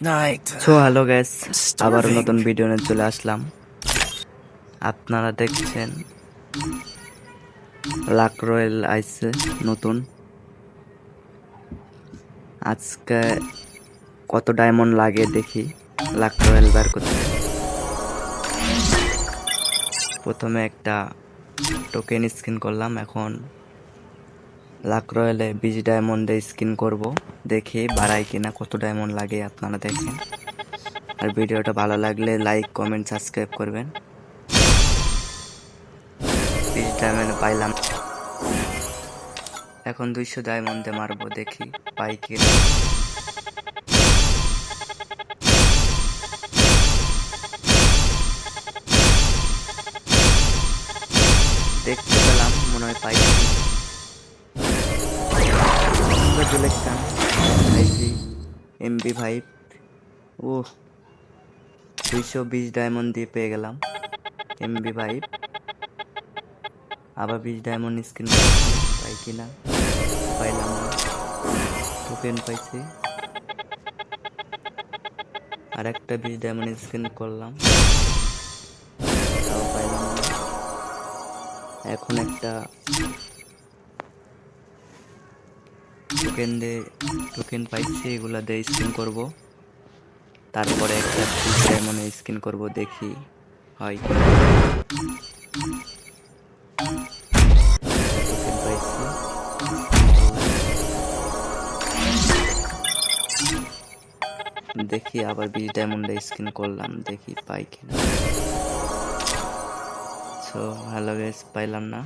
Night. So hello guys, আবার Starving. নতুন video নিয়ে চলে আসলাম। আপনারা দেখছেন লাক রয়েল আইসে নতুন। আজকে কত ডায়মন্ড লাগে দেখি লাক রয়েল বার করতে। প্রথমে একটা টোকেন স্কিন করলাম, এখন লাক রয়েলে 20 ডায়মন্ডে স্কিন করব। দেখি বাড়াই কিনা, কত ডায়মন্ড লাগে আপনারা দেখেন। আর ভিডিওটা ভালো লাগলে লাইক কমেন্ট সাবস্ক্রাইব করবেন। 20 ডায়মন্ড পাইলাম, এখন 200 ডায়মন্ডে মারবো, দেখি পাই কি না। দেখতে পেলাম, মনে হয় পাইছি। কংগ্রাচুলেশন, পাইছি MP5। ও 220 ডায়মন্ড দিয়ে পেয়ে গেলাম MP5। আবার 20 ডায়মন্ড স্কিন পাই কিনা, পাইলাম না। টোকেন পাইছি, আর একটা 20 ডায়মন্ড স্কিন করলাম, তাও পাইলাম না। এখন একটা টোকেন পাইছি, এগুলা দিয়ে স্কিন করব। তারপরে একটা 30 ডায়মন্ড স্কিন করব, দেখি হয় কি। টোকেন পাইছি, দেখি আবার 20 ডায়মন্ডে স্কিন করলাম, দেখি পাই কিনা। সো হ্যালো গাইস, পাইলাম না।